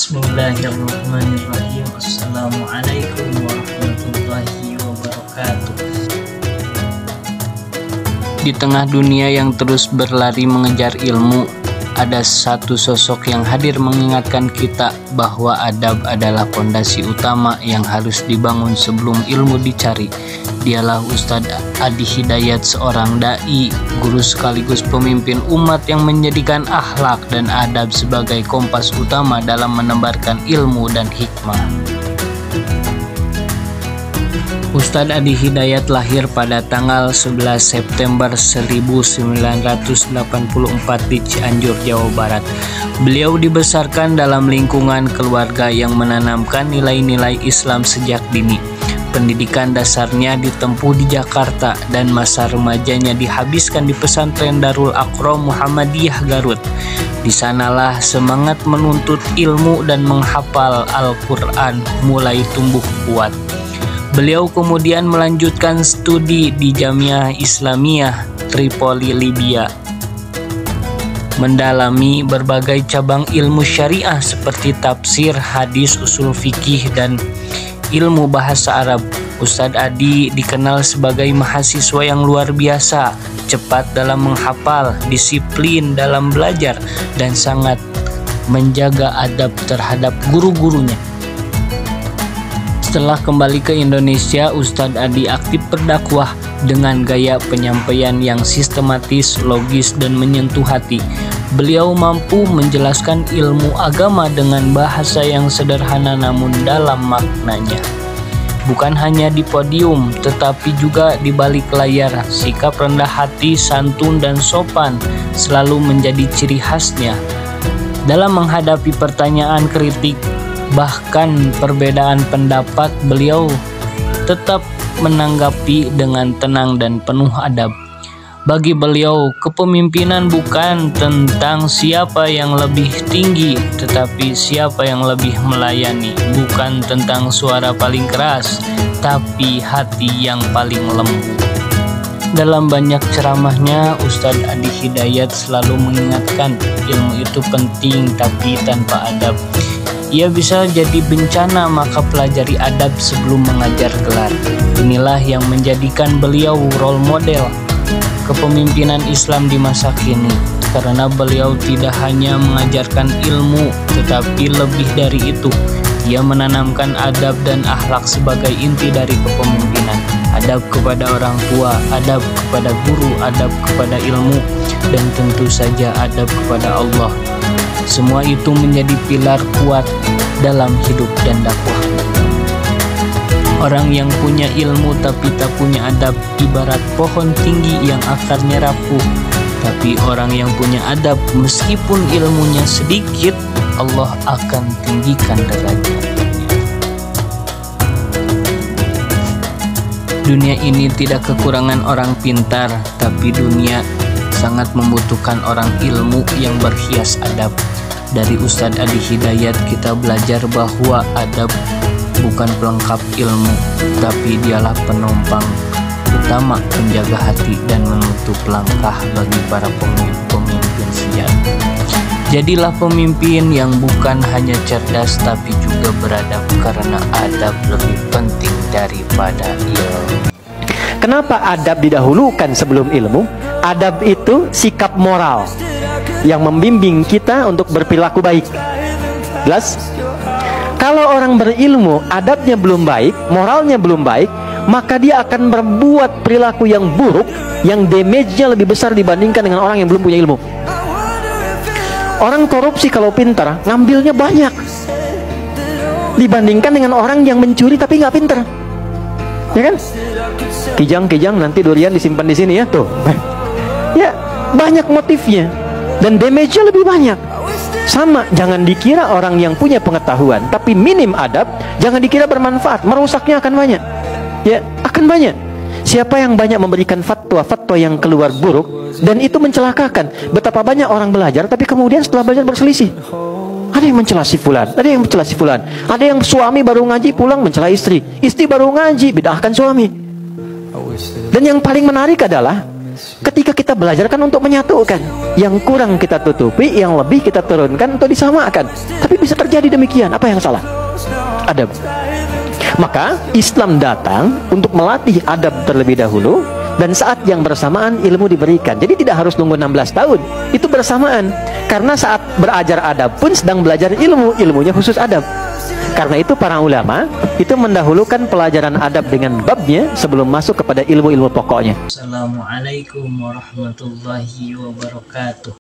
Bismillahirrahmanirrahim. Assalamualaikum warahmatullahi wabarakatuh. Di tengah dunia yang terus berlari mengejar ilmu, ada satu sosok yang hadir mengingatkan kita bahwa adab adalah fondasi utama yang harus dibangun sebelum ilmu dicari. Dialah Ustadz Adi Hidayat, seorang dai, guru sekaligus pemimpin umat yang menjadikan akhlak dan adab sebagai kompas utama dalam menebarkan ilmu dan hikmah. Ustadz Adi Hidayat lahir pada tanggal 11 September 1984 di Cianjur, Jawa Barat. Beliau dibesarkan dalam lingkungan keluarga yang menanamkan nilai-nilai Islam sejak dini. Pendidikan dasarnya ditempuh di Jakarta dan masa remajanya dihabiskan di pesantren Darul Aqram Muhammadiyah Garut. Di sanalah semangat menuntut ilmu dan menghafal Al-Quran mulai tumbuh kuat. Beliau kemudian melanjutkan studi di Jamiah Islamiyah Tripoli, Libya, mendalami berbagai cabang ilmu syariah seperti tafsir, hadis, usul fikih, dan ilmu bahasa Arab. Ustadz Adi dikenal sebagai mahasiswa yang luar biasa, cepat dalam menghafal, disiplin dalam belajar, dan sangat menjaga adab terhadap guru-gurunya. Setelah kembali ke Indonesia, Ustadz Adi aktif berdakwah dengan gaya penyampaian yang sistematis, logis, dan menyentuh hati. Beliau mampu menjelaskan ilmu agama dengan bahasa yang sederhana namun dalam maknanya. Bukan hanya di podium, tetapi juga di balik layar. Sikap rendah hati, santun, dan sopan selalu menjadi ciri khasnya. Dalam menghadapi pertanyaan kritik, bahkan perbedaan pendapat, beliau tetap menanggapi dengan tenang dan penuh adab. Bagi beliau, kepemimpinan bukan tentang siapa yang lebih tinggi, tetapi siapa yang lebih melayani. Bukan tentang suara paling keras, tapi hati yang paling lembut. Dalam banyak ceramahnya, Ustadz Adi Hidayat selalu mengingatkan ilmu itu penting, tapi tanpa adab ia bisa jadi bencana, maka pelajari adab sebelum mengajar gelar. Inilah yang menjadikan beliau role model kepemimpinan Islam di masa kini, karena beliau tidak hanya mengajarkan ilmu, tetapi lebih dari itu, ia menanamkan adab dan akhlak sebagai inti dari kepemimpinan. Adab kepada orang tua, adab kepada guru, adab kepada ilmu, dan tentu saja adab kepada Allah. Semua itu menjadi pilar kuat dalam hidup dan dakwah. Orang yang punya ilmu tapi tak punya adab ibarat pohon tinggi yang akarnya rapuh. Tapi orang yang punya adab, meskipun ilmunya sedikit, Allah akan tinggikan derajatnya. Dunia ini tidak kekurangan orang pintar, tapi dunia sangat membutuhkan orang ilmu yang berhias adab. Dari Ustadz Adi Hidayat kita belajar bahwa adab bukan pelengkap ilmu, tapi dialah penopang utama penjaga hati dan menutup langkah bagi para pemimpin sejati. Jadilah pemimpin yang bukan hanya cerdas tapi juga beradab, karena adab lebih penting daripada ilmu. Kenapa adab didahulukan sebelum ilmu? Adab itu sikap moral yang membimbing kita untuk berperilaku baik. Jelas? Kalau orang berilmu, adabnya belum baik, moralnya belum baik, maka dia akan berbuat perilaku yang buruk, yang damage-nya lebih besar dibandingkan dengan orang yang belum punya ilmu. Orang korupsi kalau pintar, ngambilnya banyak, dibandingkan dengan orang yang mencuri tapi nggak pintar. Ya kan? Kijang-kijang nanti durian disimpan di sini ya, tuh. Ya, banyak motifnya dan damage-nya lebih banyak. Sama, jangan dikira orang yang punya pengetahuan tapi minim adab, jangan dikira bermanfaat, merusaknya akan banyak. Ya, akan banyak. Siapa yang banyak memberikan fatwa yang keluar buruk dan itu mencelakakan. Betapa banyak orang belajar tapi kemudian setelah belajar berselisih. Ada yang mencela si fulan, ada yang mencela si fulan. Ada yang suami baru ngaji pulang mencela istri, istri baru ngaji bid'ahkan suami. Dan yang paling menarik adalah Ketika kita belajar kan untuk menyatukan, yang kurang kita tutupi, yang lebih kita turunkan untuk disamakan. Tapi bisa terjadi demikian, apa yang salah? Adab. Maka Islam datang untuk melatih adab terlebih dahulu, dan saat yang bersamaan ilmu diberikan. Jadi tidak harus nunggu 16 tahun, itu bersamaan. Karena saat belajar adab pun sedang belajar ilmu, ilmunya khusus adab. Karena itu para ulama itu mendahulukan pelajaran adab dengan babnya sebelum masuk kepada ilmu-ilmu pokoknya. Assalamualaikum warahmatullahi wabarakatuh.